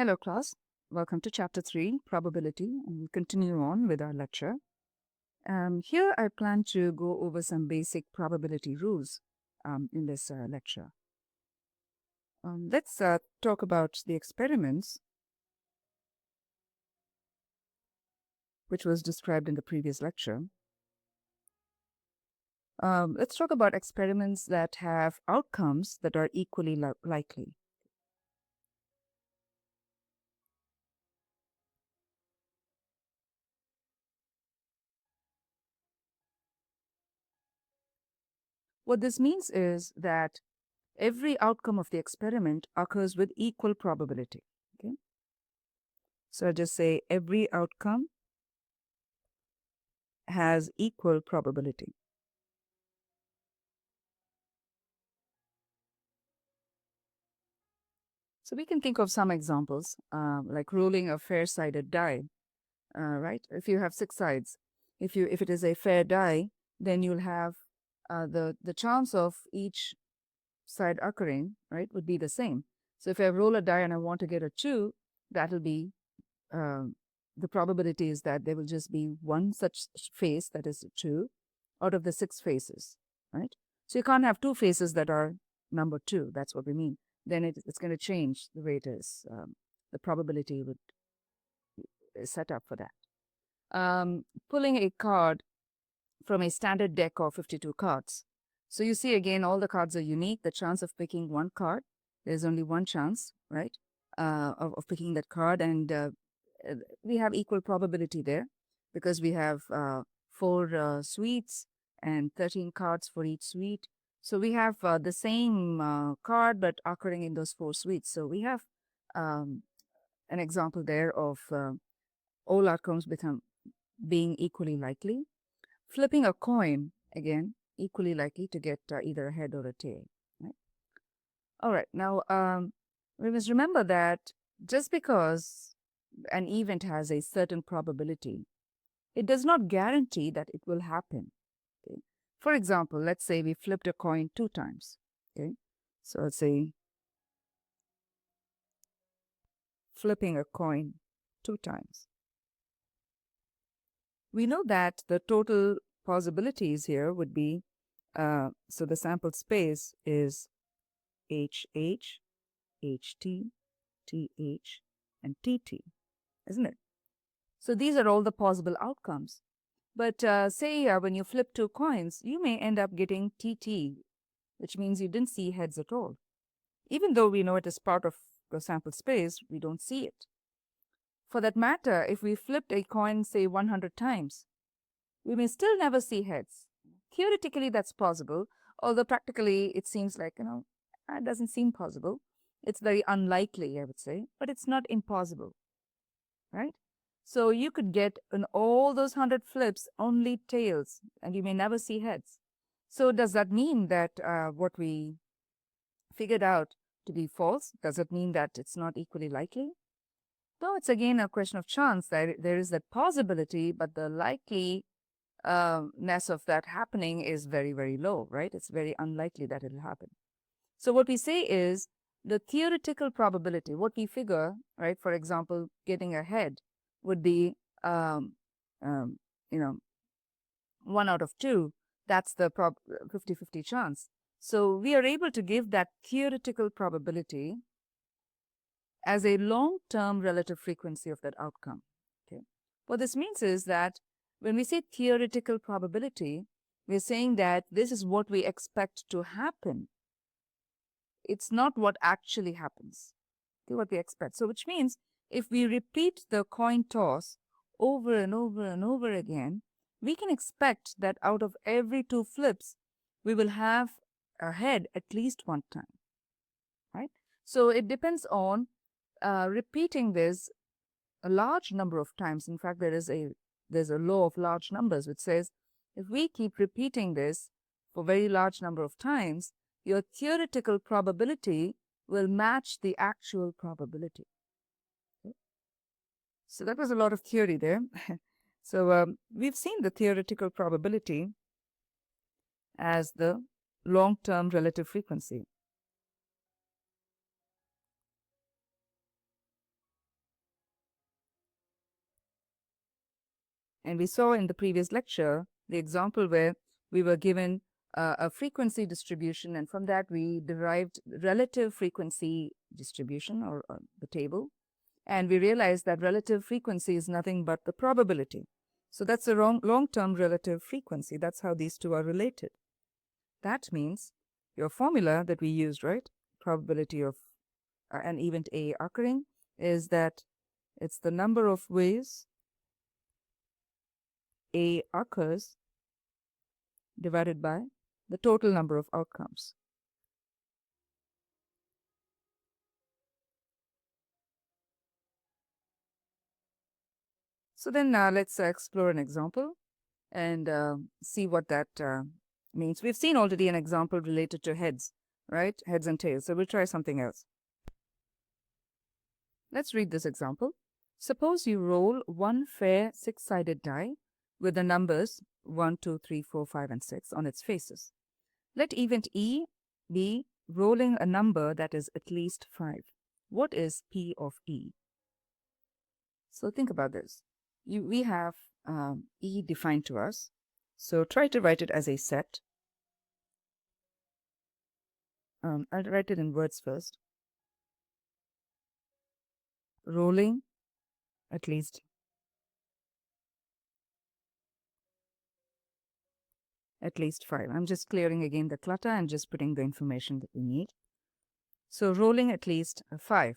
Hello class, welcome to chapter 3, probability, and we'll continue on with our lecture. Here I plan to go over some basic probability rules in this lecture. Let's talk about the experiments which was described in the previous lecture. Let's talk about experiments that have outcomes that are equally likely. What this means is that every outcome of the experiment occurs with equal probability. Okay? So I just say every outcome has equal probability. So we can think of some examples, like rolling a fair-sided die, right? If you have 6 sides, if it is a fair die, then you'll have the chance of each side occurring, right, would be the same. So if I roll a die and I want to get a 2, that'll be the probability is that there will just be one such face, that is 2, out of the 6 faces, right? So you can't have 2 faces that are number 2. That's what we mean. Then it's going to change the way it is. The probability is set up for that. Pulling a card from a standard deck of 52 cards. So you see again, all the cards are unique. The chance of picking one card, there's only one chance, right, of picking that card. And we have equal probability there because we have 4 suites and 13 cards for each suite. So we have the same card but occurring in those 4 suites. So we have an example there of all outcomes being equally likely. Flipping a coin, again, equally likely to get either a head or a tail. Right? All right, now we must remember that just because an event has a certain probability, it does not guarantee that it will happen. Okay? For example, let's say we flipped a coin 2 times. Okay, so let's say flipping a coin 2 times. We know that the total possibilities here would be, so the sample space is HH, HT, TH, and TT, isn't it? So these are all the possible outcomes. But say when you flip 2 coins, you may end up getting TT, which means you didn't see heads at all. Even though we know it is part of the sample space, we don't see it. For that matter, if we flipped a coin, say 100 times, we may still never see heads. Theoretically, that's possible, although practically it seems like, it doesn't seem possible. It's very unlikely, I would say, but it's not impossible, right? So you could get in all those 100 flips only tails, and you may never see heads. So does that mean that what we figured out to be false? Does it mean that it's not equally likely? No, it's again a question of chance. There is that possibility, but the likeliness of that happening is very, very low, right? It's very unlikely that it'll happen. So what we say is the theoretical probability, what we figure, right, for example, getting a head would be, 1 out of 2. That's the 50-50 chance. So we are able to give that theoretical probability as a long-term relative frequency of that outcome. Okay. What this means is that when we say theoretical probability, we're saying that this is what we expect to happen. It's not what actually happens. Okay, what we expect. So which means if we repeat the coin toss over and over and over again, we can expect that out of every 2 flips, we will have a head at least 1 time, right? So it depends on repeating this a large number of times. In fact, there's a law of large numbers which says if we keep repeating this for a very large number of times, your theoretical probability will match the actual probability. Okay. So that was a lot of theory there. So we've seen the theoretical probability as the long-term relative frequency. And we saw in the previous lecture the example where we were given a frequency distribution, and from that we derived relative frequency distribution, or the table. And we realized that relative frequency is nothing but the probability. So that's a long-term relative frequency. That's how these two are related. That means your formula that we used, right? Probability of an event A occurring is that it's the number of ways A occurs divided by the total number of outcomes. So then let's explore an example and see what that means. We've seen already an example related to heads, right? Heads and tails. So we'll try something else. Let's read this example. Suppose you roll one fair six-sided die with the numbers 1, 2, 3, 4, 5, and 6 on its faces. Let event E be rolling a number that is at least 5. What is P of E? So think about this. We have E defined to us. So try to write it as a set. I'll write it in words first. Rolling at least 5. I'm just clearing again the clutter and just putting the information that we need. So rolling at least 5.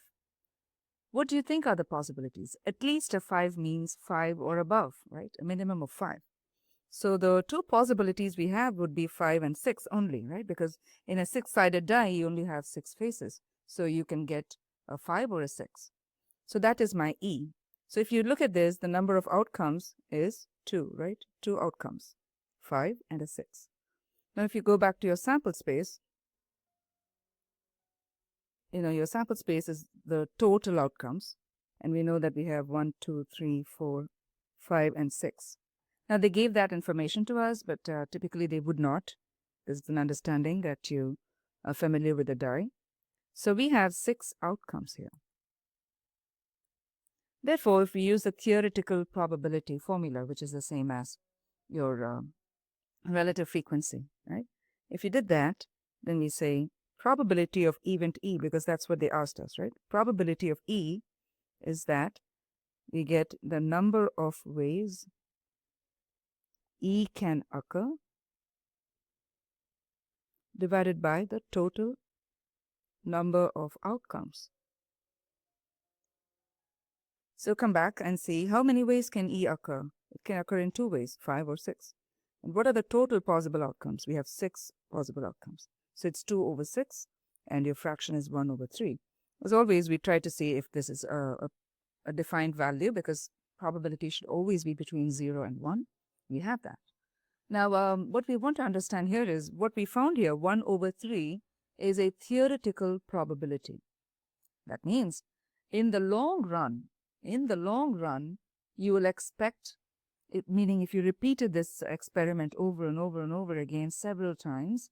What do you think are the possibilities? At least a 5 means 5 or above, right? A minimum of 5. So the two possibilities we have would be 5 and 6 only, right? Because in a six-sided die, you only have 6 faces. So you can get a 5 or a 6. So that is my E. So if you look at this, the number of outcomes is 2, right? 2 outcomes, 5 and a 6. Now if you go back to your sample space, your sample space is the total outcomes. And we know that we have 1, 2, 3, 4, 5, and 6. Now, they gave that information to us, but typically they would not. This is an understanding that you are familiar with the die. So we have 6 outcomes here. Therefore, if we use the theoretical probability formula, which is the same as your relative frequency, right? If you did that, then we say probability of event E, because that's what they asked us, right? Probability of E is that we get the number of ways E can occur divided by the total number of outcomes. So come back and see how many ways can E occur. It can occur in 2 ways, 5 or 6. And what are the total possible outcomes? We have 6 possible outcomes. So it's 2 over 6, and your fraction is 1 over 3. As always, we try to see if this is a defined value, because probability should always be between 0 and 1. We have that. Now, what we want to understand here is what we found here, 1 over 3, is a theoretical probability. That means in the long run, you will expect it, meaning if you repeated this experiment over and over and over again several times,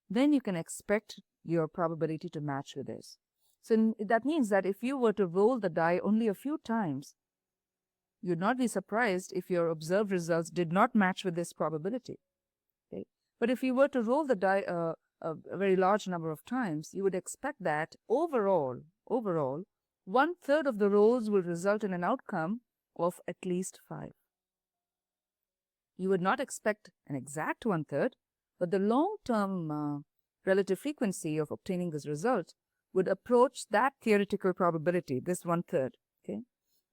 then you can expect your probability to match with this. So that means that if you were to roll the die only a few times, you'd not be surprised if your observed results did not match with this probability. Okay? But if you were to roll the die a very large number of times, you would expect that overall, 1/3 of the rolls will result in an outcome of at least 5. You would not expect an exact 1/3, but the long-term relative frequency of obtaining this result would approach that theoretical probability, this 1/3, okay,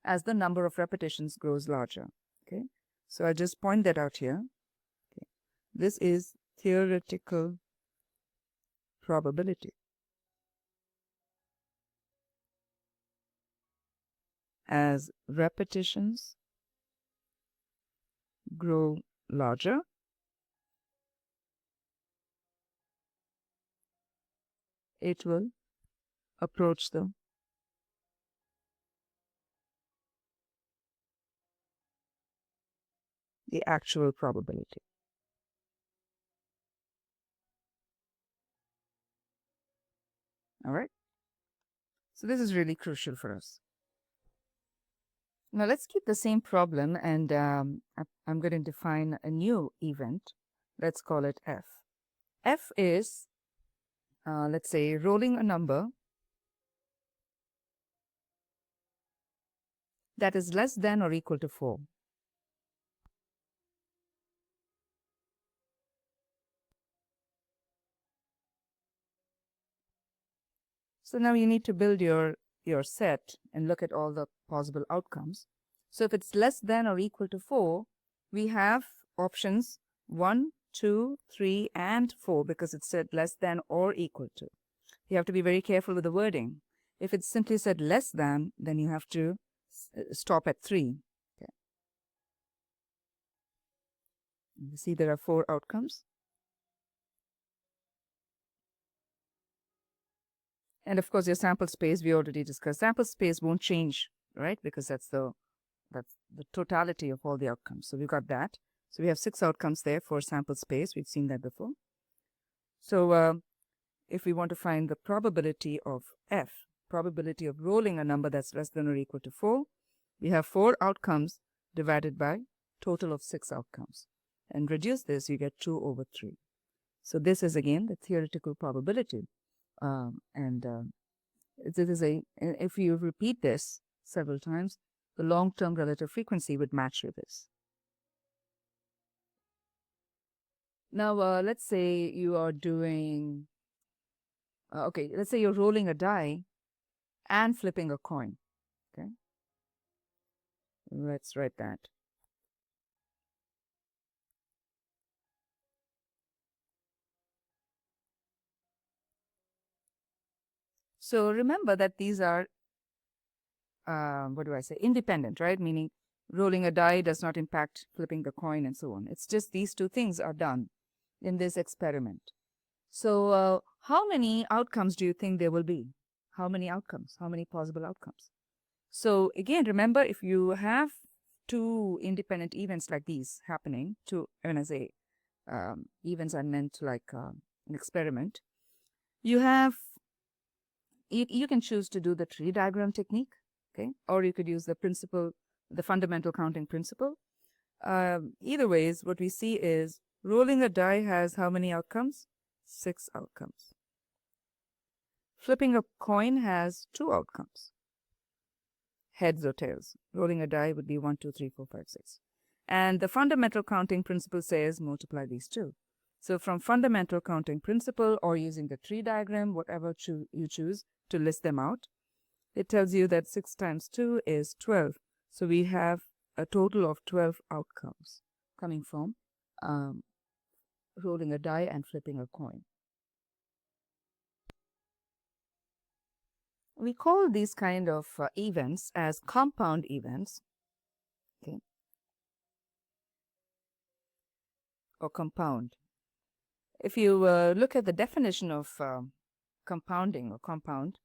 as the number of repetitions grows larger. Okay, so I just point that out here. Okay. This is theoretical probability. As repetitions grow larger, it will approach the actual probability. All right. So this is really crucial for us. Now let's keep the same problem, and I'm going to define a new event. Let's call it F. F is, let's say, rolling a number that is less than or equal to 4. So now you need to build your set and look at all the possible outcomes. So if it's less than or equal to 4, we have options 1, 2, 3, and 4 because it said less than or equal to. You have to be very careful with the wording. If it simply said less than, then you have to stop at 3. Okay. You see there are 4 outcomes. And of course, your sample space, we already discussed. Sample space won't change, right? Because that's the totality of all the outcomes. So we got that. So we have 6 outcomes there for sample space. We've seen that before. So if we want to find the probability of F, probability of rolling a number that's less than or equal to 4, we have 4 outcomes divided by total of 6 outcomes. And reduce this, you get 2 over 3. So this is again the theoretical probability. If you repeat this several times, the long-term relative frequency would match with this. Now, let's say you are doing, let's say you're rolling a die and flipping a coin. Okay, let's write that. So remember that these are, independent, right? Meaning rolling a die does not impact flipping the coin and so on. It's just these two things are done in this experiment. So how many outcomes do you think there will be? How many outcomes? How many possible outcomes? So again, remember, if you have 2 independent events like these happening, when I say events are meant like an experiment, you can choose to do the tree diagram technique, okay, or you could use the fundamental counting principle. Either ways, what we see is rolling a die has how many outcomes? 6 outcomes. Flipping a coin has 2 outcomes. Heads or tails. Rolling a die would be 1, 2, 3, 4, 5, 6. And the fundamental counting principle says multiply these 2. So from fundamental counting principle or using the tree diagram, whatever you choose to list them out, it tells you that 6 times 2 is 12. So we have a total of 12 outcomes coming from rolling a die and flipping a coin. We call these kind of events as compound events, okay, or compound. If you look at the definition of compounding or compound,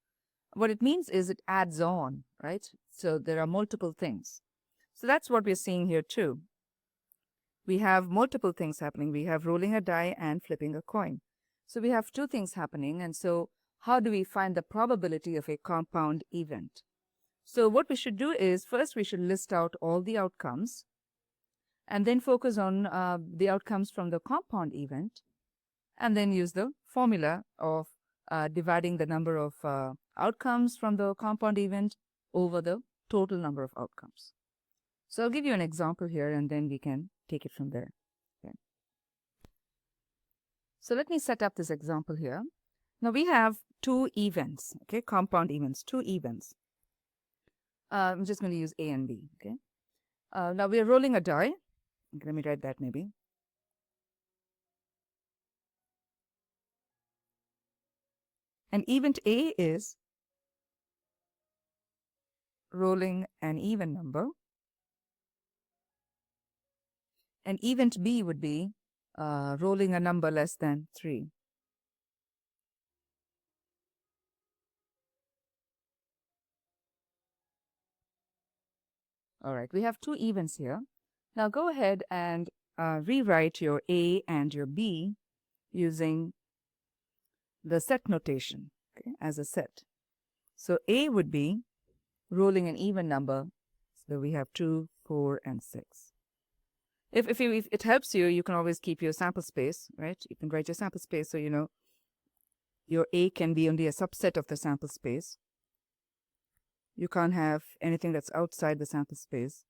what it means is it adds on, right? So there are multiple things. So that's what we're seeing here too. We have multiple things happening. We have rolling a die and flipping a coin. So we have 2 things happening. And so how do we find the probability of a compound event? So what we should do is first we should list out all the outcomes and then focus on the outcomes from the compound event and then use the formula of dividing the number of outcomes from the compound event over the total number of outcomes. So I'll give you an example here and then we can take it from there. Okay. So let me set up this example here. Now we have 2 events, okay, compound events, 2 events. I'm just going to use A and B, okay. Now we are rolling a die. Okay, let me write that maybe. And event A is rolling an even number. And event B would be rolling a number less than 3. All right, we have 2 events here. Now go ahead and rewrite your A and your B using the set notation, okay, as a set. So A would be rolling an even number So we have 2, 4, and 6. If it helps you, you can always keep your sample space, right? You can write your sample space so you know your A can be only a subset of the sample space. You can't have anything that's outside the sample space.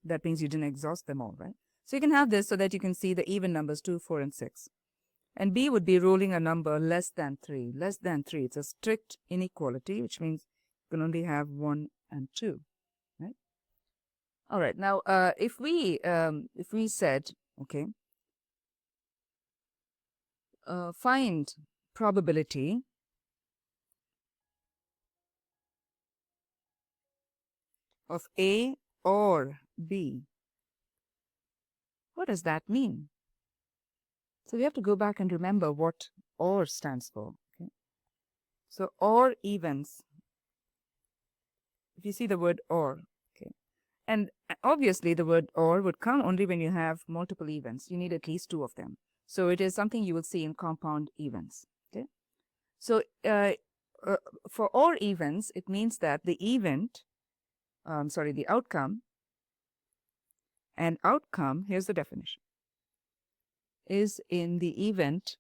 That means you didn't exhaust them all, right? So you can have this so that you can see the even numbers 2, 4, and 6. And B would be ruling a number less than 3. Less than 3. It's a strict inequality, which means you can only have 1 and 2, right? All right. Now, if we said, okay, find probability of A or B, what does that mean? So we have to go back and remember what OR stands for. Okay? So OR events, if you see the word OR, okay, and obviously the word OR would come only when you have multiple events. You need at least 2 of them. So it is something you will see in compound events. Okay, so for OR events, it means that the event, the outcome, and outcome, here's the definition, is in the event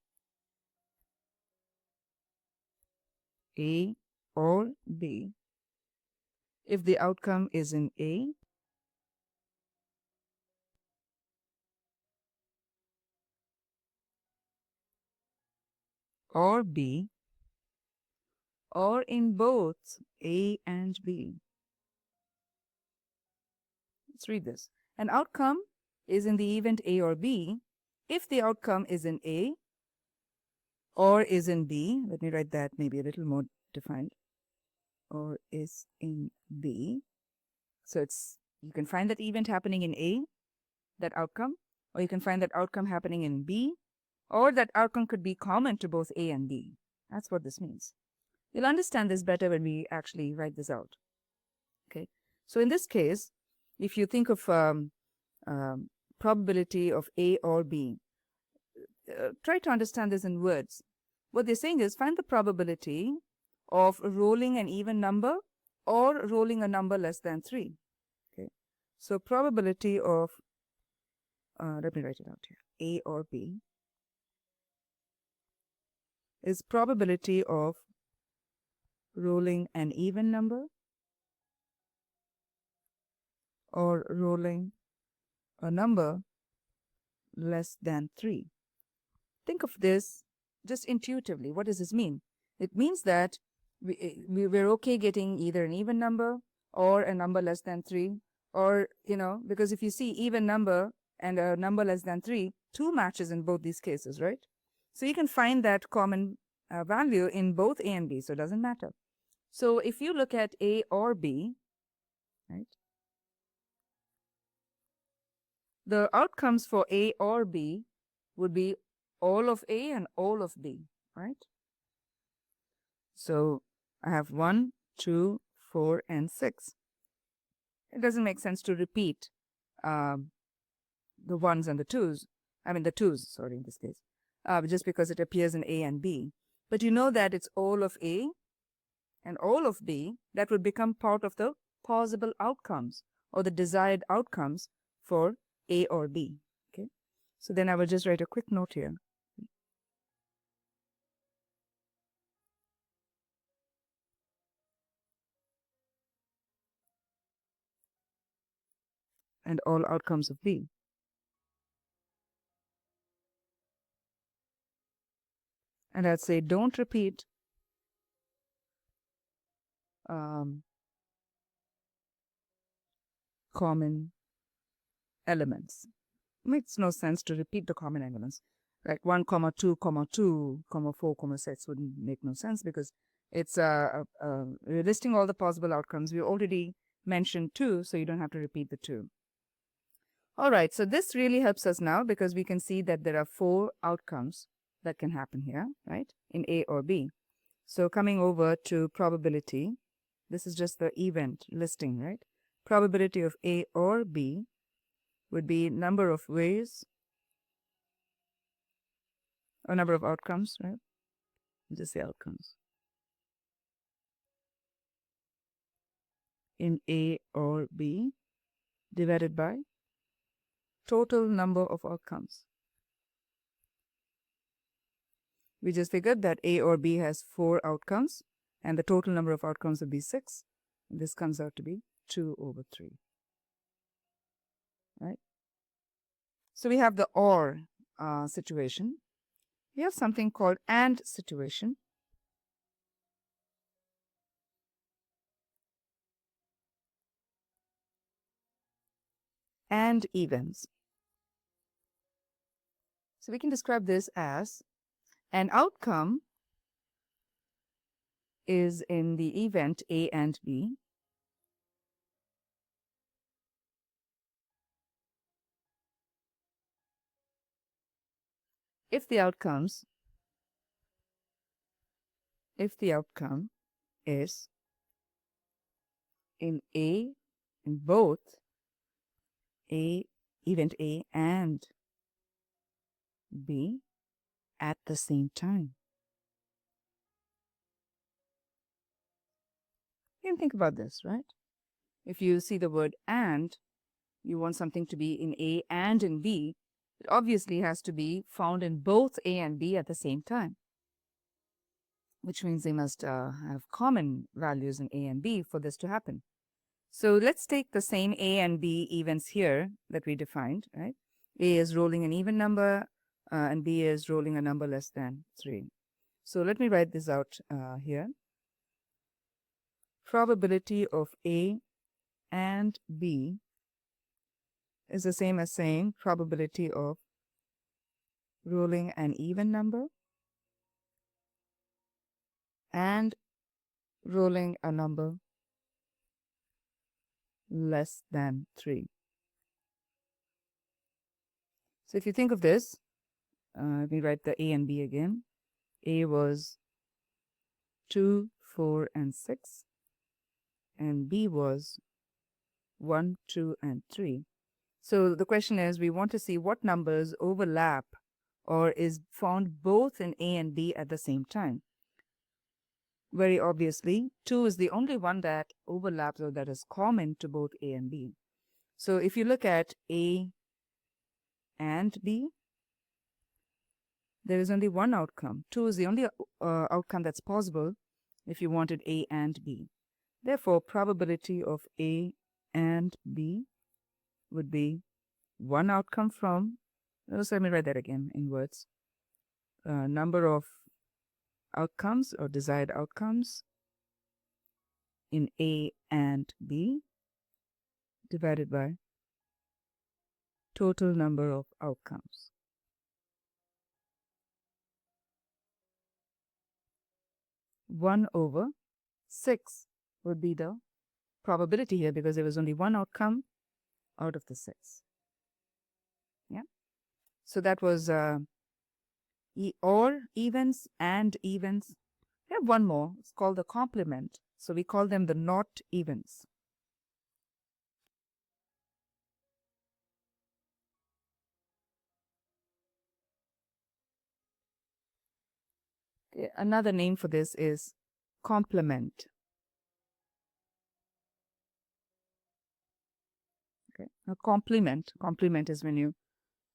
A or B if the outcome is in A or B or in both A and B. Let's read this. An outcome is in the event A or B if the outcome is in A or is in B. Let me write that maybe a little more defined. Or is in B. So it's, you can find that event happening in A, that outcome, or you can find that outcome happening in B, or that outcome could be common to both A and B. That's what this means. You'll understand this better when we actually write this out. Okay. So in this case, if you think of probability of A or B, try to understand this in words. What they're saying is find the probability of rolling an even number or rolling a number less than 3. Okay. So probability of, let me write it out here, A or B is probability of rolling an even number or rolling a number less than 3. Think of this just intuitively. What does this mean? It means that we're okay getting either an even number or a number less than 3, or, because if you see even number and a number less than 3, 2 matches in both these cases, right? So you can find that common value in both A and B, so it doesn't matter. So if you look at A or B, right, the outcomes for A or B would be all of A and all of B, right? So I have 1, 2, 4, and 6. It doesn't make sense to repeat the 1s and the 2s. I mean the 2s, sorry, in this case, just because it appears in A and B. But you know that it's all of A and all of B that would become part of the possible outcomes or the desired outcomes for A or B. Okay, so then I will just write a quick note here. And all outcomes of B. And I'd say don't repeat common elements. Makes no sense to repeat the common elements. Like 1, 2, 2, 4, 6 wouldn't make no sense because it's we're listing all the possible outcomes. We already mentioned 2, so you don't have to repeat the 2. All right, so this really helps us now because we can see that there are 4 outcomes that can happen here, right, in A or B. So coming over to probability, this is just the event listing, right? Probability of A or B would be number of ways or number of outcomes, right? Just the outcomes. in A or B divided by total number of outcomes. We just figured that A or B has 4 outcomes, and the total number of outcomes would be 6. This comes out to be 2/3. Right? So we have the OR situation. We have something called AND situation. And events. So we can describe this as an outcome is in the event A and B. If the outcome is in both event A and B at the same time. You can think about this, right? If you see the word and, you want something to be in A and in B, it obviously has to be found in both A and B at the same time, which means they must have common values in A and B for this to happen. So let's take the same A and B events here that we defined, right? A is rolling an even number and B is rolling a number less than 3. So let me write this out here. Probability of A and B is the same as saying probability of rolling an even number and rolling a number less than 3. So if you think of this, let me write the A and B again. A was 2, 4, and 6, and B was 1, 2, and 3. So the question is, we want to see what numbers overlap or is found both in A and B at the same time. Very obviously, 2 is the only one that overlaps or that is common to both A and B. So if you look at A and B, there is only one outcome. 2 is the only outcome that's possible if you wanted A and B. Therefore, probability of A and B would be one outcome from, let me write that again in words, number of outcomes or desired outcomes in A and B divided by total number of outcomes. 1/6 would be the probability here because there was only one outcome out of the 6. Yeah. So that was or events and events. We have one more. It's called the complement. So we call them the not events. Okay. Another name for this is complement. Okay. Now compliment is when you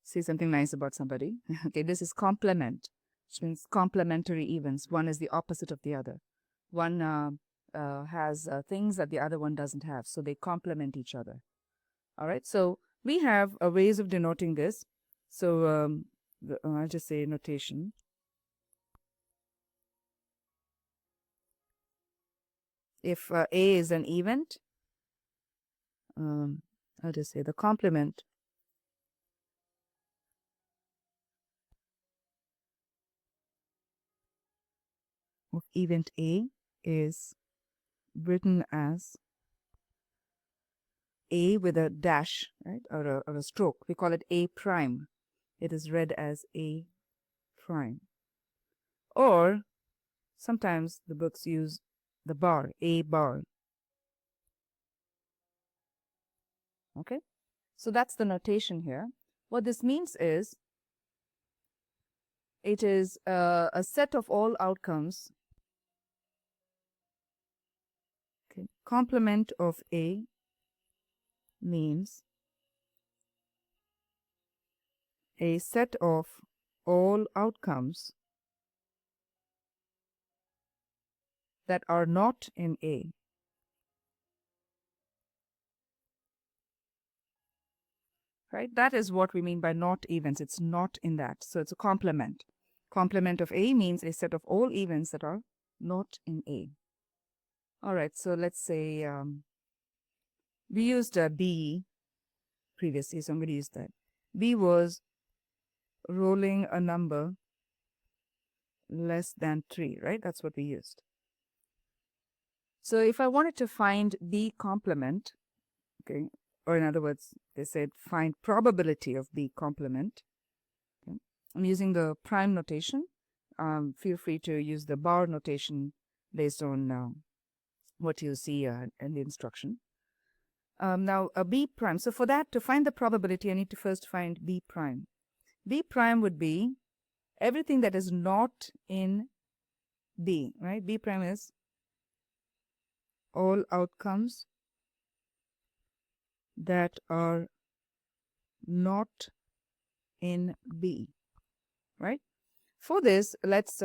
say something nice about somebody. Okay, this is complement, which means complementary events. One is the opposite of the other. One has things that the other one doesn't have, so they complement each other. All right, so we have ways of denoting this. So I'll just say notation. If A is an event, I'll just say the complement of event A is written as A with a dash, right, or a stroke. We call it A prime. It is read as A prime. Or sometimes the books use the bar, A bar. Okay, so that's the notation here. What this means is it is a set of all outcomes, Okay. Complement of A means a set of all outcomes that are not in A. Right? That is what we mean by not events. It's not in that. So it's a complement. Complement of A means a set of all events that are not in A. All right. So let's say we used B previously, so I'm going to use that. B was rolling a number less than 3, right? That's what we used. So if I wanted to find B complement, okay, or in other words, they said find probability of B complement. Okay. I'm using the prime notation. Feel free to use the bar notation based on what you see in the instruction. Now, a B prime. So for that, to find the probability, I need to first find B prime. B prime would be everything that is not in B, right? B prime is all outcomes that are not in B, right? For this, let's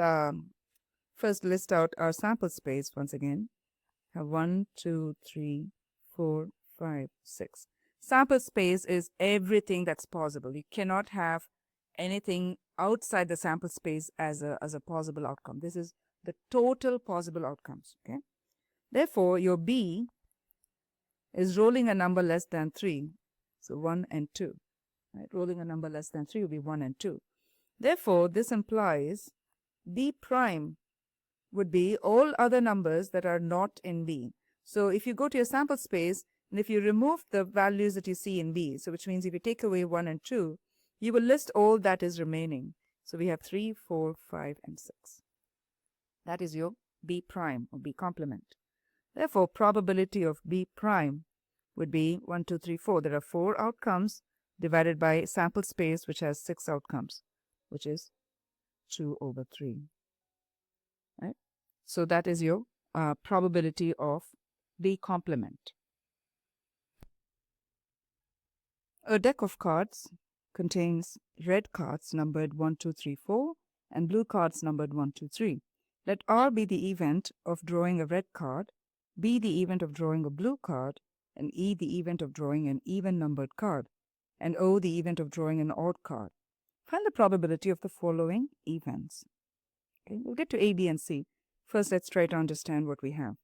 first list out our sample space once again. Have 1, 2, 3, 4, 5, 6. Sample space is everything that's possible. You cannot have anything outside the sample space as a possible outcome. This is the total possible outcomes. Okay. Therefore, your B is rolling a number less than 3. So 1 and 2. Right? Rolling a number less than 3 will be 1 and 2. Therefore, this implies B prime would be all other numbers that are not in B. So if you go to your sample space, and if you remove the values that you see in B, so which means if you take away 1 and 2, you will list all that is remaining. So we have 3, 4, 5, and 6. That is your B prime or B complement. Therefore, probability of B prime would be 1, 2, 3, 4. There are 4 outcomes divided by sample space, which has 6 outcomes, which is 2 over 3. Right? So that is your probability of B complement. A deck of cards contains red cards numbered 1, 2, 3, 4 and blue cards numbered 1, 2, 3. Let R be the event of drawing a red card, B the event of drawing a blue card, and E the event of drawing an even numbered card, and O the event of drawing an odd card. Find the probability of the following events. Okay, we'll get to A, B, and C. First, let's try to understand what we have.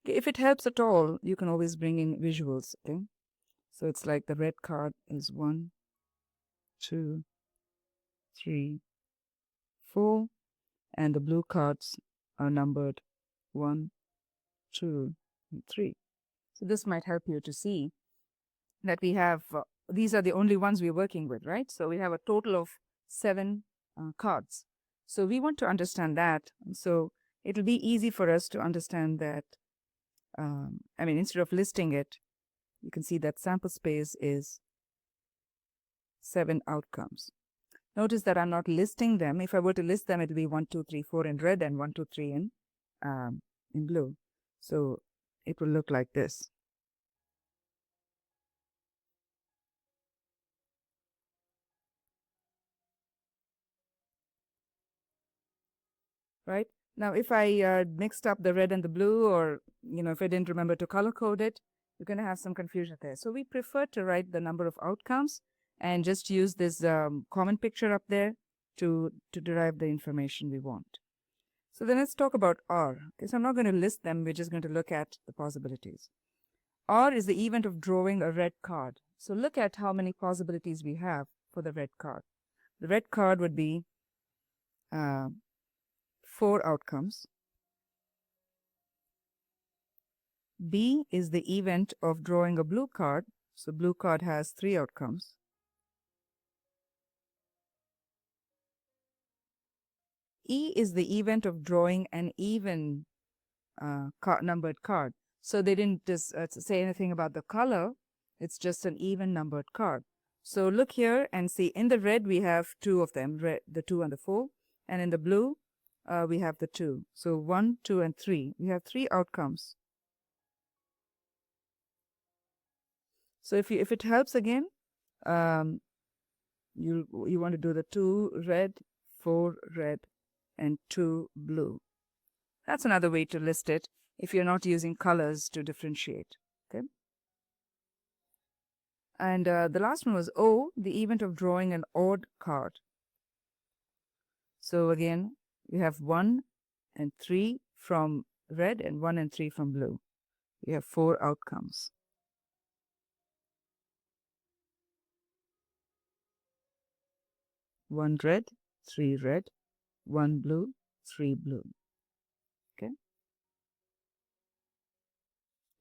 Okay, if it helps at all, you can always bring in visuals. Okay, so it's like the red card is 1, 2, 3, 4, and the blue cards are numbered 1, 2, and 3. So this might help you to see that we have, these are the only ones we're working with, right? So we have a total of 7 cards. So we want to understand that. So it'll be easy for us to understand that, instead of listing it, you can see that sample space is 7 outcomes. Notice that I'm not listing them. If I were to list them, it'll be 1, 2, 3, 4 in red and 1, 2, 3 in blue. So it will look like this. Right? Now, if I mixed up the red and the blue, or, if I didn't remember to color code it, you're going to have some confusion there. So we prefer to write the number of outcomes and just use this common picture up there to derive the information we want. So then let's talk about R. Okay, so I'm not going to list them. We're just going to look at the possibilities. R is the event of drawing a red card. So look at how many possibilities we have for the red card. The red card would be 4 outcomes. B is the event of drawing a blue card. So blue card has 3 outcomes. E is the event of drawing an even numbered card. So they didn't just say anything about the color. It's just an even numbered card. So look here and see, in the red we have 2 of them, red, the 2 and the 4. And in the blue we have the 2. So 1, 2, and 3. We have 3 outcomes. So if it helps again, you want to do the 2 red, 4 red, and 2 blue. That's another way to list it if you're not using colors to differentiate. Okay. And the last one was O, the event of drawing an odd card. So again, we have 1 and 3 from red and 1 and 3 from blue. We have 4 outcomes. One red, 3 red, 1 blue, 3 blue. Okay.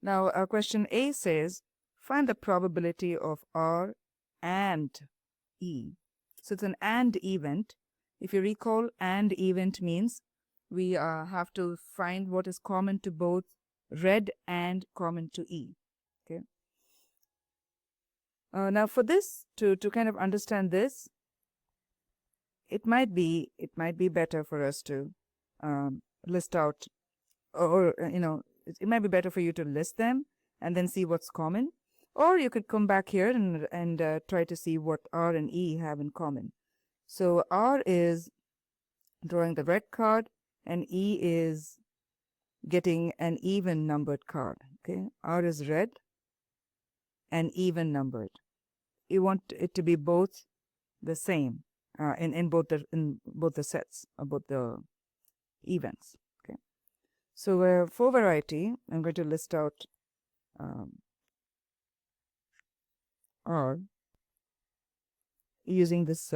Now, question A says, find the probability of R and E. So it's an AND event. If you recall, AND event means we have to find what is common to both red and common to E. Okay. Now, for this, to kind of understand this, it might be better for us to list out, or it might be better for you to list them and then see what's common, or you could come back here and try to see what R and E have in common. So R is drawing the red card, and E is getting an even numbered card. Okay, R is red and even numbered. You want it to be both the same in both the sets, or both the events. Okay, so for variety, I'm going to list out R using this.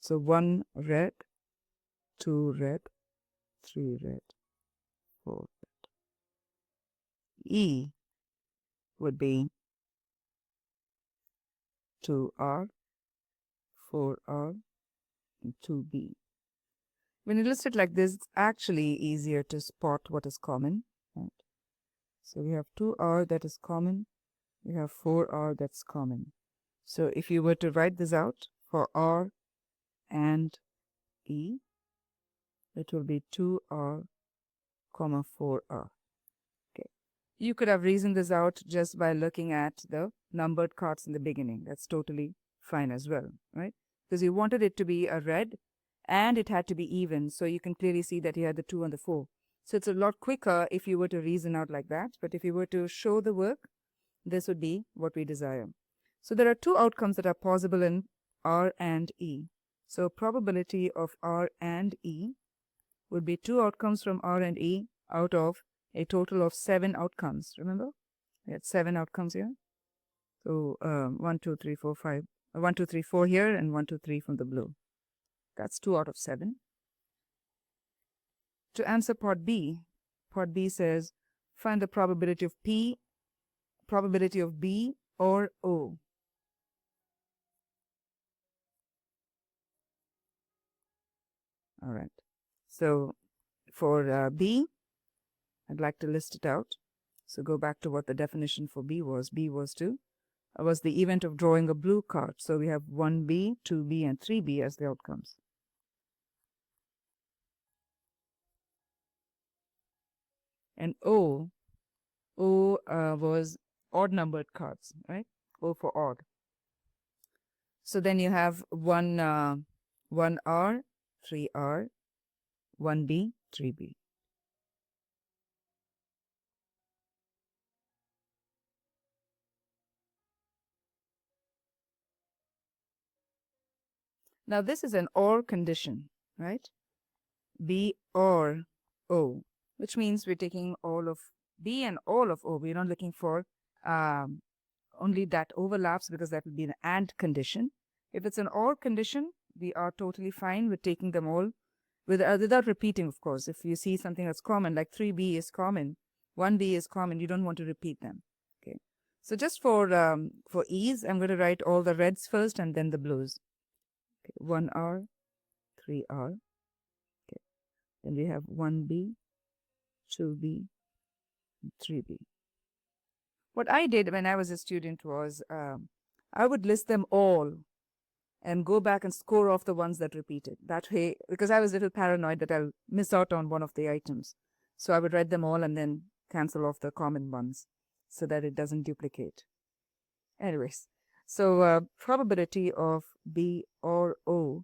So 1 red, 2 red, 3 red, 4 red. E would be 2R, 4R, and 2B. When you list it like this, it's actually easier to spot what is common. Right? So we have 2R that is common. We have 4R that's common. So if you were to write this out for R and E, it will be 2R, 4R. Okay. You could have reasoned this out just by looking at the numbered cards in the beginning. That's totally fine as well, right? Because you wanted it to be a red and it had to be even. So you can clearly see that you had the 2 and the 4. So it's a lot quicker if you were to reason out like that. But if you were to show the work, this would be what we desire. So there are 2 outcomes that are possible in R and E. So probability of R and E would be 2 outcomes from R and E out of a total of 7 outcomes. Remember? We had 7 outcomes here. So 1, 2, 3, 4, 5. 1, 2, 3, 4 here, and 1, 2, 3 from the blue. That's 2 out of 7. To answer part B says, find the probability of B or O. All right. So for B, I'd like to list it out. So go back to what the definition for B was. B was the event of drawing a blue card. So we have 1B, 2B, and 3B as the outcomes. And O was odd numbered cards, right? O for odd. So then you have 1R, 3R, 1B, 3B. Now this is an OR condition, right? B or O, which means we're taking all of B and all of O. We're not looking for only that overlaps, because that would be an AND condition. If it's an OR condition, we are totally fine with taking them all without repeating, of course. If you see something that's common, like 3B is common, 1B is common, you don't want to repeat them. Okay. So just for ease, I'm going to write all the reds first and then the blues. Okay. 1R, 3R. Okay. Then we have 1B, 2B, 3B. What I did when I was a student was I would list them all and go back and score off the ones that repeated. That way, because I was a little paranoid that I'll miss out on one of the items. So I would write them all and then cancel off the common ones. so that it doesn't duplicate. Anyways, so probability of B or O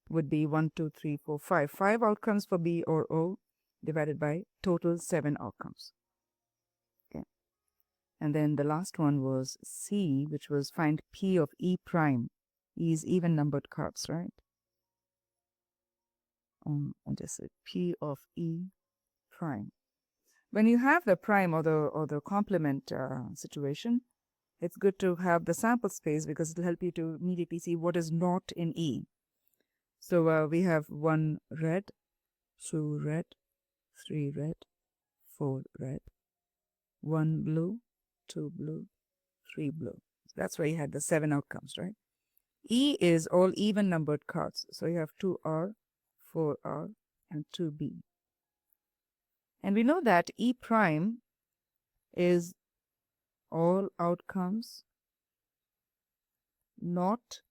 would be 1, 2, 3, 4, 5. 5 outcomes for B or O divided by total 7 outcomes. Okay. And then the last one was C, which was find P of E prime. E is even numbered cards, right? And just say P of E prime. When you have the prime or the complement situation, it's good to have the sample space because it'll help you to immediately see what is not in E. So we have 1 red, 2 red, 3 red, 4 red, 1 blue, 2 blue, 3 blue. That's why you had the 7 outcomes, right? E is all even numbered cards. So you have 2R, 4R, and 2B. And we know that E prime is all outcomes not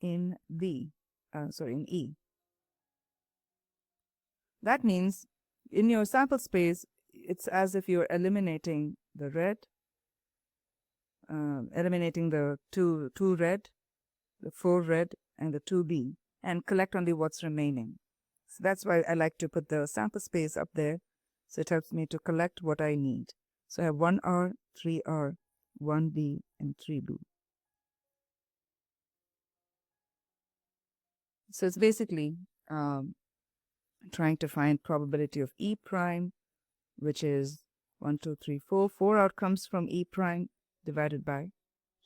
in B, in E. That means in your sample space, it's as if you're eliminating the red, eliminating the 2 red, the 4 red, and the 2B, and collect only what's remaining. So that's why I like to put the sample space up there, so it helps me to collect what I need. So I have 1R, 3R, 1B, and 3B. So it's basically trying to find probability of E prime, which is 1, 2, 3, 4. 4 outcomes from E prime divided by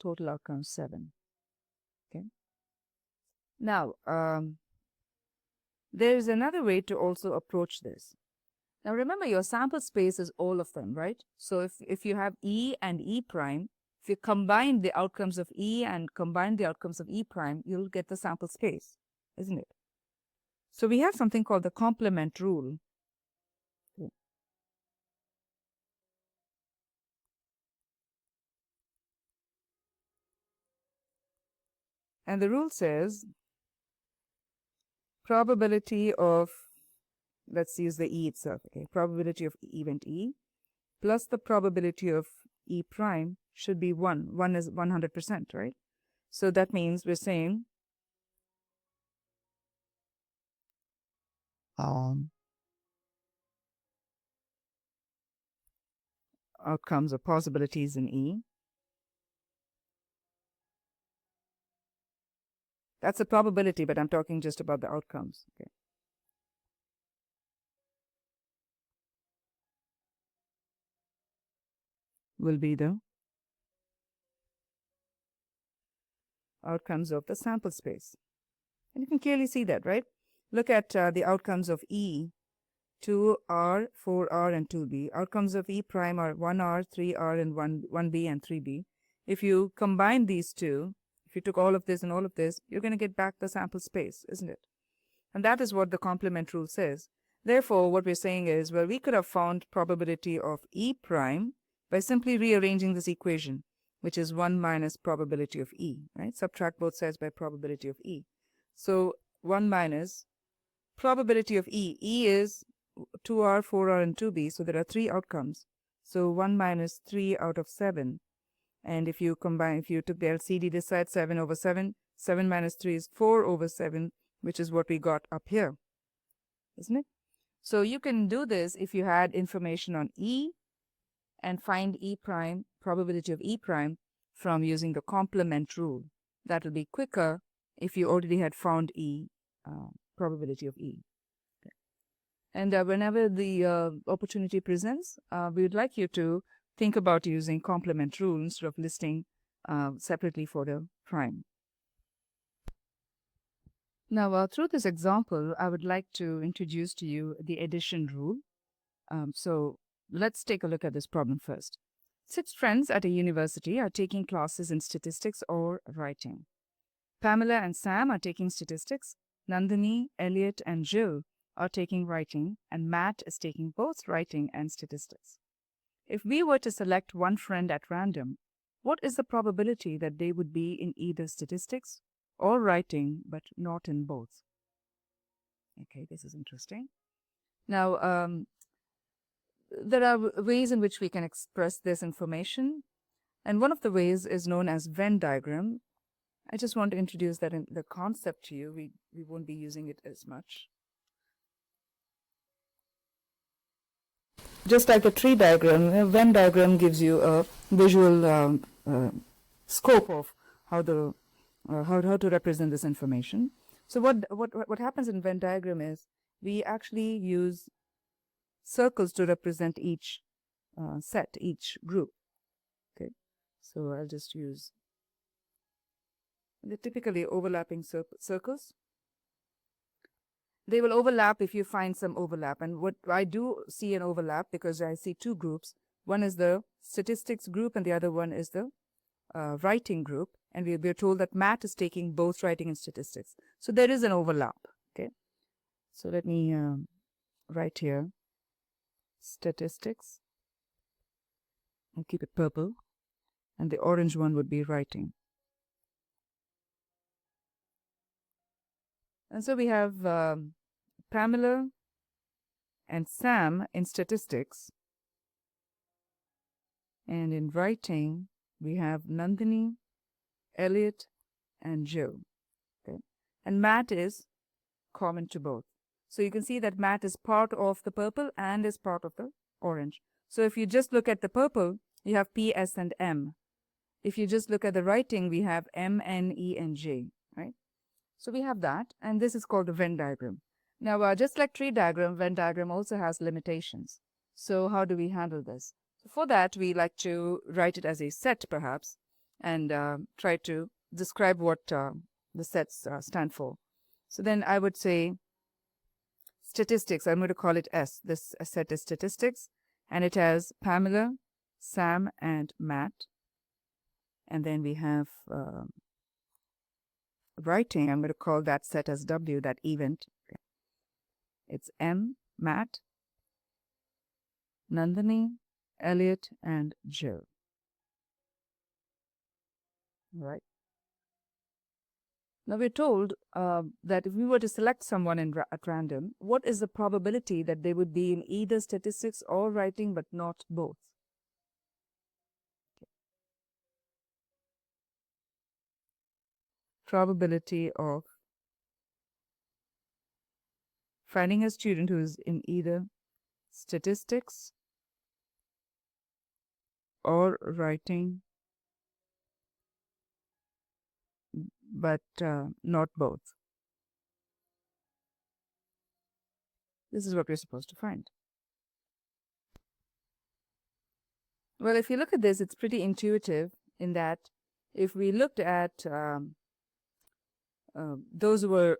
total outcomes 7. Okay. Now, there is another way to also approach this. Now remember, your sample space is all of them, right? So if you have E and E prime, if you combine the outcomes of E and combine the outcomes of E prime, you'll get the sample space, isn't it? So we have something called the complement rule. And the rule says probability of, let's use the E itself, okay? Probability of event E plus the probability of E prime should be 1. 1 is 100%, right? So that means we're saying outcomes or possibilities in E. That's a probability, but I'm talking just about the outcomes. Okay. Will be the outcomes of the sample space. And you can clearly see that, right? Look at the outcomes of E, 2R, 4R, and 2B. Outcomes of E prime are 1R, 3R, and 1B and 3B. If you combine these two, if you took all of this and all of this, you're going to get back the sample space, isn't it? And that is what the complement rule says. Therefore, what we're saying is, well, we could have found probability of E prime by simply rearranging this equation, which is 1 minus probability of E, right? Subtract both sides by probability of E. So 1 minus probability of E. E is 2R, 4R, and 2B, so there are 3 outcomes. So 1 minus 3 out of 7. And if you combine, if you took the LCD this side, 7 over 7, 7 minus 3 is 4 over 7, which is what we got up here, isn't it? So you can do this if you had information on E and find E prime, probability of E prime, from using the complement rule. That will be quicker if you already had found E, probability of E. Okay. And whenever the opportunity presents, we would like you to think about using complement rule instead of listing separately for the prime. Now, through this example, I would like to introduce to you the addition rule. So let's take a look at this problem first. 6 friends at a university are taking classes in statistics or writing. Pamela and Sam are taking statistics. Nandini, Elliot, and Jill are taking writing, and Matt is taking both writing and statistics. If we were to select one friend at random, what is the probability that they would be in either statistics or writing, but not in both? Okay, this is interesting. Now, there are ways in which we can express this information, and one of the ways is known as Venn diagram. I just want to introduce that in the concept to you. We won't be using it as much. Just like a tree diagram, a Venn diagram gives you a visual scope of how to represent this information. So what happens in Venn diagram is we actually use circles to represent each set, each group. Okay, so I'll just use the typically overlapping circles. They will overlap if you find some overlap. And what I do see an overlap because I see two groups. One is the statistics group and the other one is the writing group. And we're told that Matt is taking both writing and statistics. So there is an overlap. Okay. So let me write here statistics. I'll keep it purple. And the orange one would be writing. And so we have Pamela and Sam in statistics. And in writing, we have Nandini, Elliot, and Joe. Okay? And Matt is common to both. So you can see that Matt is part of the purple and is part of the orange. So if you just look at the purple, you have P, S, and M. If you just look at the writing, we have M, N, E, and J, right? So we have that, and this is called a Venn diagram. Now, just like tree diagram, Venn diagram also has limitations. So how do we handle this? So for that, we like to write it as a set, perhaps, and try to describe what the sets stand for. So then I would say statistics. I'm going to call it S. This set is statistics, and it has Pamela, Sam, and Matt. And then we have writing. I'm going to call that set as W, that event. It's M, Matt, Nandini, Elliot, and Joe. Right. Now we're told that if we were to select someone at random, what is the probability that they would be in either statistics or writing but not both? Okay. Probability of finding a student who is in either statistics or writing but not both. This is what we're supposed to find. Well, if you look at this, it's pretty intuitive in that if we looked at those who were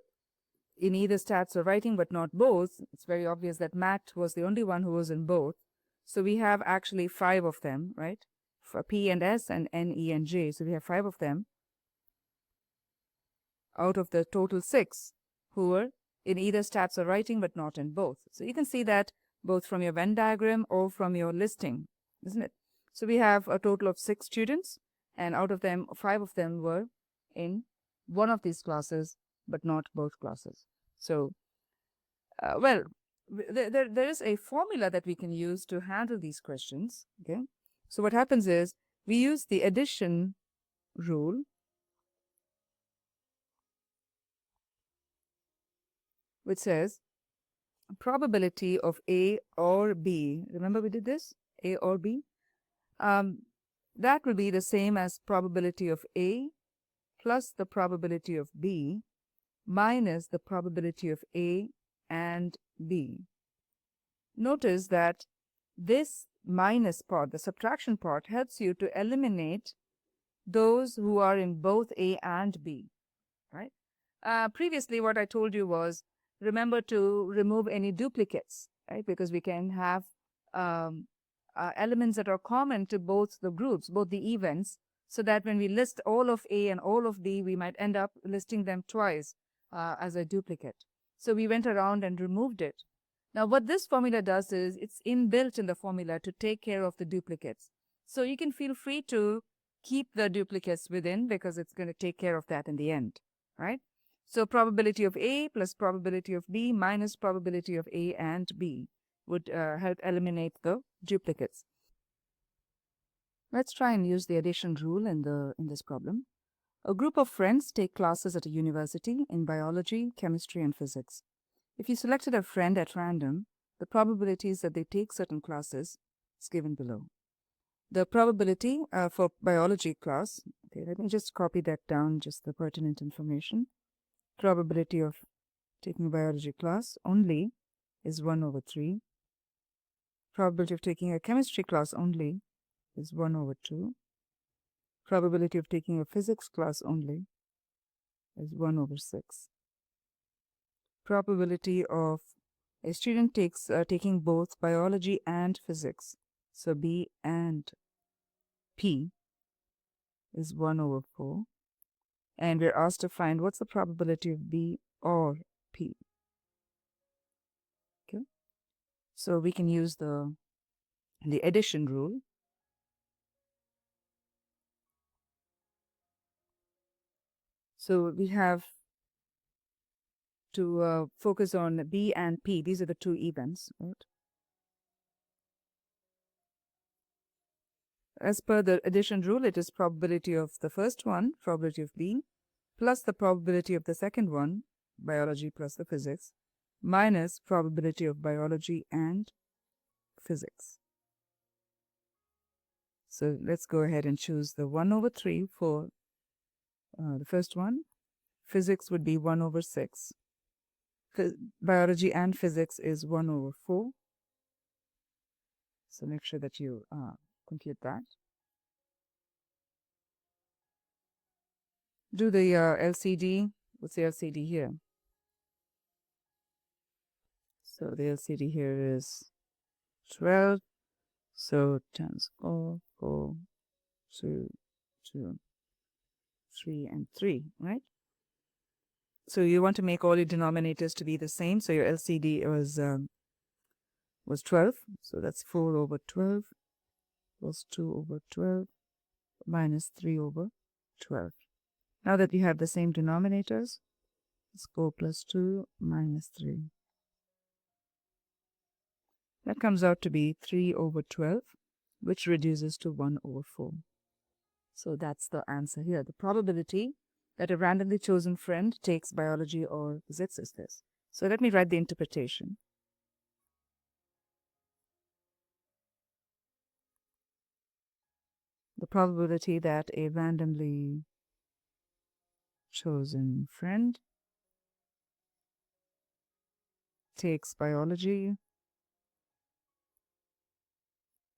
in either stats or writing but not both, it's very obvious that Matt was the only one who was in both. So we have actually 5 of them, right? For P and S and N, E, and J. So we have 5 of them out of the total 6 who were in either stats or writing but not in both. So you can see that both from your Venn diagram or from your listing, isn't it? So we have a total of 6 students, and out of them, 5 of them were in one of these classes but not both classes. So, well, there is a formula that we can use to handle these questions. Okay, so what happens is we use the addition rule, which says probability of A or B. Remember we did this? A or B? That will be the same as probability of A plus the probability of B minus the probability of A and B. Notice that this minus part, the subtraction part, helps you to eliminate those who are in both A and B, right? Previously, what I told you was, remember to remove any duplicates, right? Because we can have elements that are common to both the groups, both the events, so that when we list all of A and all of B, we might end up listing them twice as a duplicate. So we went around and removed it. Now what this formula does is it's inbuilt in the formula to take care of the duplicates. So you can feel free to keep the duplicates within because it's going to take care of that in the end, right? So probability of A plus probability of B minus probability of A and B. would help eliminate the duplicates. Let's try and use the addition rule in this problem. A group of friends take classes at a university in biology, chemistry, and physics. If you selected a friend at random, the probabilities that they take certain classes is given below. The probability for biology class, okay, let me just copy that down, just the pertinent information. Probability of taking biology class only is 1/3. Probability of taking a chemistry class only is 1/2. Probability of taking a physics class only is 1/6. Probability of a student taking both biology and physics, so B and P, is 1/4. And we're asked to find what's the probability of B or P. Okay, so we can use the addition rule. So we have to focus on B and P. These are the two events, right? As per the addition rule, it is probability of the first one, probability of B, plus the probability of the second one, biology plus the physics, minus probability of biology and physics. So let's go ahead and choose the 1/3 for the first one. Physics would be 1/6. Biology and physics is 1/4. So make sure that you compute that. Do the LCD. What's the LCD here? So the LCD here is 12. So times 4, 4, 2, 2, 3, and 3, right? So you want to make all your denominators to be the same. So your LCD was 12. So that's 4/12 plus 2/12 minus 3/12. Now that you have the same denominators, let's go plus 2 minus 3. That comes out to be 3/12, which reduces to 1/4. So that's the answer here. The probability that a randomly chosen friend takes biology or physics is this. So let me write the interpretation. The probability that a randomly chosen friend takes biology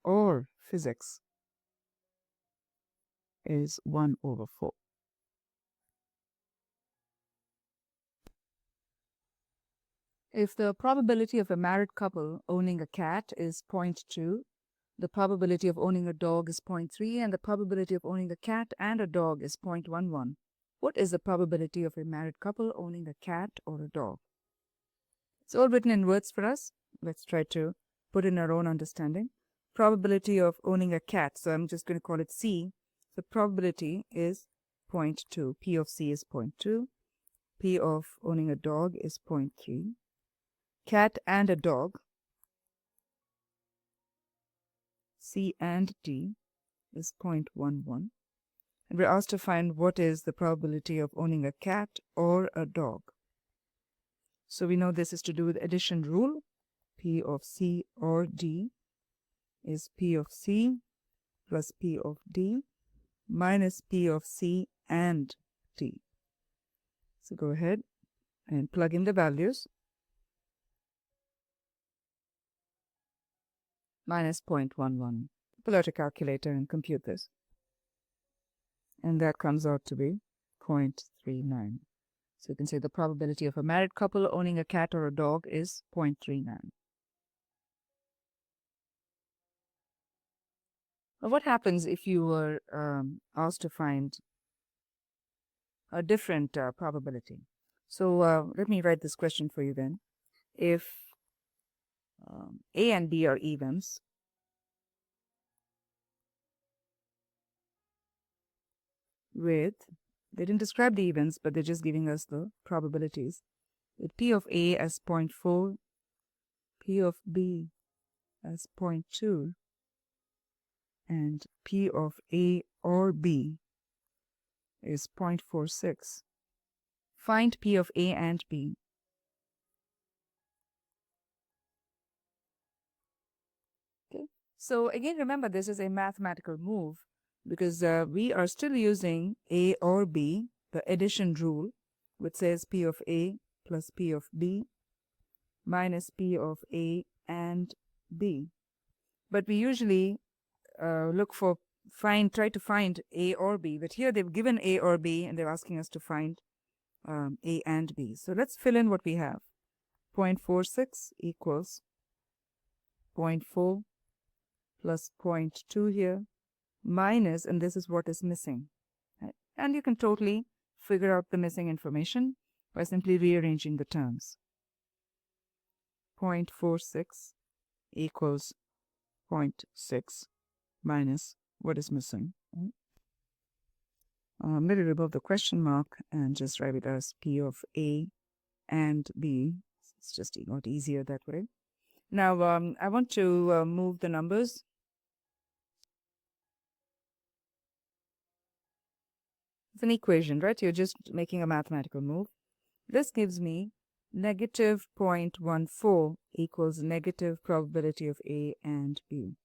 or physics is 1/4. If the probability of a married couple owning a cat is 0.2, the probability of owning a dog is 0.3, and the probability of owning a cat and a dog is 0.11. What is the probability of a married couple owning a cat or a dog? It's all written in words for us. Let's try to put in our own understanding. Probability of owning a cat, so I'm just going to call it C. The probability is 0.2. P of C is 0.2. P of owning a dog is 0.3. Cat and a dog, C and D, is 0.11. And we're asked to find what is the probability of owning a cat or a dog. So we know this is to do with addition rule. P of C or D is P of C plus P of D minus P of C and D. So go ahead and plug in the values. Minus 0.11. Pull out a calculator and compute this. And that comes out to be 0.39. So you can say the probability of a married couple owning a cat or a dog is 0.39. What happens if you were asked to find a different probability? So let me write this question for you then. If A and B are evens, with, they didn't describe the evens, but they're just giving us the probabilities. With P of A as 0.4, P of B as 0.2 and P of A or B is 0.46. Find P of A and B. Okay. So again, remember, this is a mathematical move because we are still using A or B, the addition rule, which says P of A plus P of B minus P of A and B. But we usually try to find A or B. But here they've given A or B and they're asking us to find A and B. So let's fill in what we have. 0.46 equals 0.4 plus 0.2 here minus, and this is what is missing. Right? And you can totally figure out the missing information by simply rearranging the terms. 0.46 equals 0.6 minus what is missing. Right? I'm going to remove the question mark and just write it as P of A and B. It's just a lot easier that way. Now, I want to move the numbers. It's an equation, right? You're just making a mathematical move. This gives me negative 0.14 equals negative probability of A and B.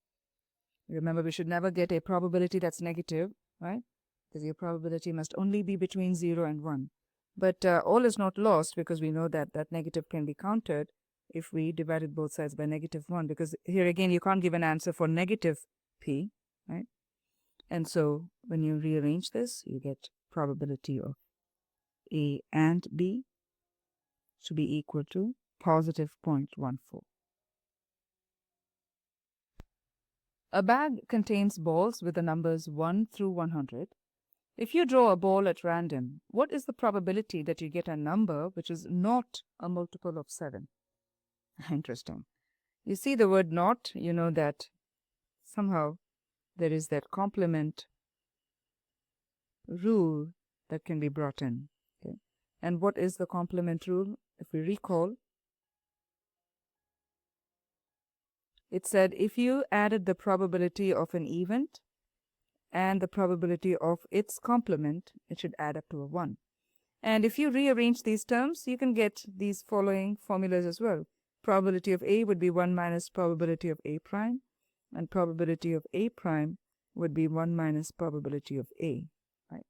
Remember, we should never get a probability that's negative, right? Because your probability must only be between 0 and 1. But all is not lost because we know that that negative can be countered if we divided both sides by negative 1. Because here again, you can't give an answer for negative P, right? And so when you rearrange this, you get probability of A and B to be equal to positive 0.14. A bag contains balls with the numbers 1 through 100. If you draw a ball at random, what is the probability that you get a number which is not a multiple of 7? Interesting. You see the word not, you know that somehow there is that complement rule that can be brought in. Okay? And what is the complement rule? If we recall, it said if you added the probability of an event and the probability of its complement, it should add up to a 1. And if you rearrange these terms, you can get these following formulas as well. Probability of A would be 1 minus probability of A prime, and probability of A prime would be 1 minus probability of A. Right?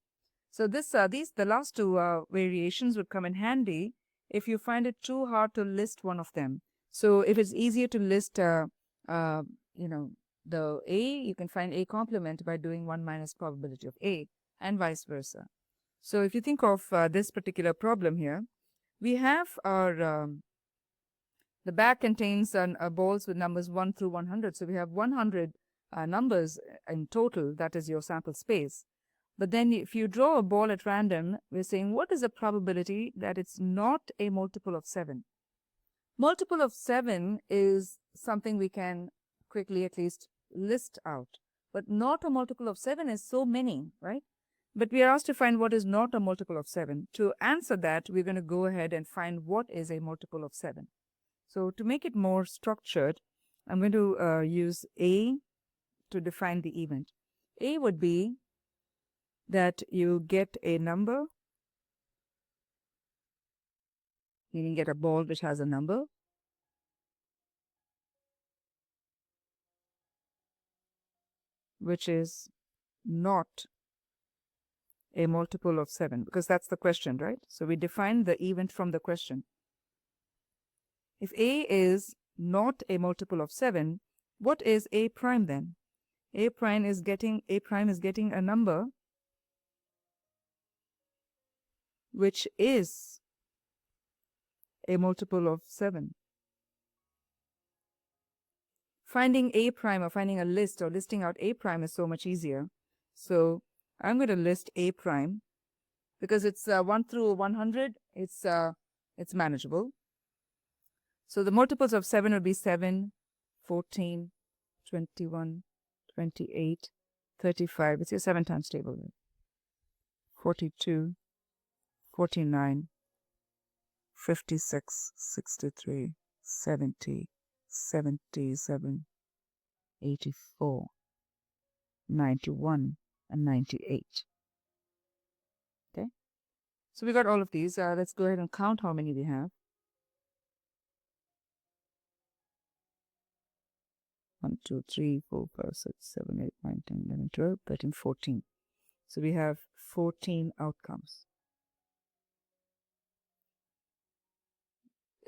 So the last two variations would come in handy if you find it too hard to list one of them. So if it's easier to list, the A, you can find A complement by doing 1 minus probability of A, and vice versa. So if you think of this particular problem here, we have our the bag contains balls with numbers 1 through 100. So we have 100 numbers in total. That is your sample space. But then if you draw a ball at random, we're saying what is the probability that it's not a multiple of 7? Multiple of 7 is something we can quickly at least list out. But not a multiple of 7 is so many, right? But we are asked to find what is not a multiple of 7. To answer that, we're going to go ahead and find what is a multiple of 7. So to make it more structured, I'm going to use A to define the event. A would be that you get a number, you can get a ball which has a number, which is not a multiple of 7, because that's the question, right? So we define the event from the question. If A is not a multiple of 7, what is A prime then? A prime is getting a number which is a multiple of 7. Finding A prime or finding a list or listing out A prime is so much easier. So I'm going to list A prime because it's 1 through 100. It's manageable. So the multiples of 7 would be 7, 14, 21, 28, 35. It's your 7 times table. 42, 49, 56, 63, 70, 77, 84, 91, and 98. Okay, so we got all of these. Let's go ahead and count how many we have. 1, 2, 3, 4, 5, 6, 7, 8, 9, 10, 11, 12, 13, 14. So we have 14 outcomes.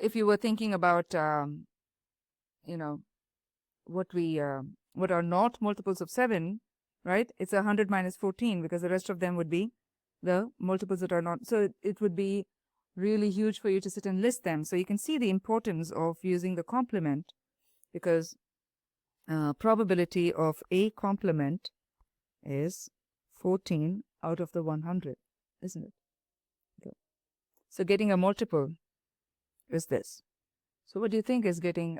If you were thinking about, you know, what are not multiples of 7, right? It's 100 minus 14 because the rest of them would be the multiples that are not. So it would be really huge for you to sit and list them. So you can see the importance of using the complement, because probability of A complement is 14 out of the 100, isn't it? Okay. So getting a multiple is this. So what do you think is getting,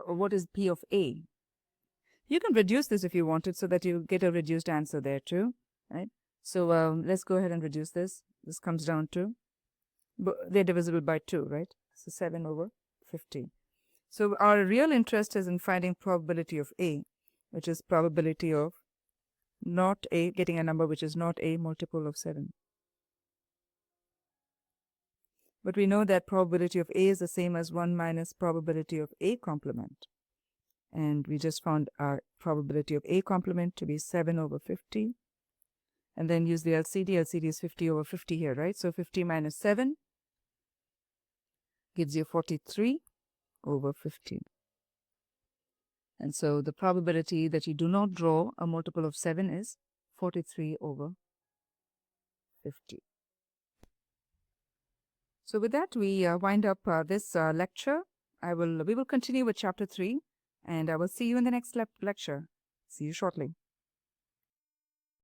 what is P of A? You can reduce this if you wanted so that you get a reduced answer there too, right? So let's go ahead and reduce this. This comes down to, they're divisible by 2, right? So 7 over 50. So our real interest is in finding probability of A, which is probability of not A, getting a number which is not A multiple of 7. But we know that probability of A is the same as 1 minus probability of A complement. And we just found our probability of A complement to be 7 over 50. And then use the LCD. LCD is 50 over 50 here, right? So 50 minus 7 gives you 43 over 15. And so the probability that you do not draw a multiple of 7 is 43 over 50. So with that, we wind up this lecture. We will continue with chapter 3, and I will see you in the next lecture. See you shortly.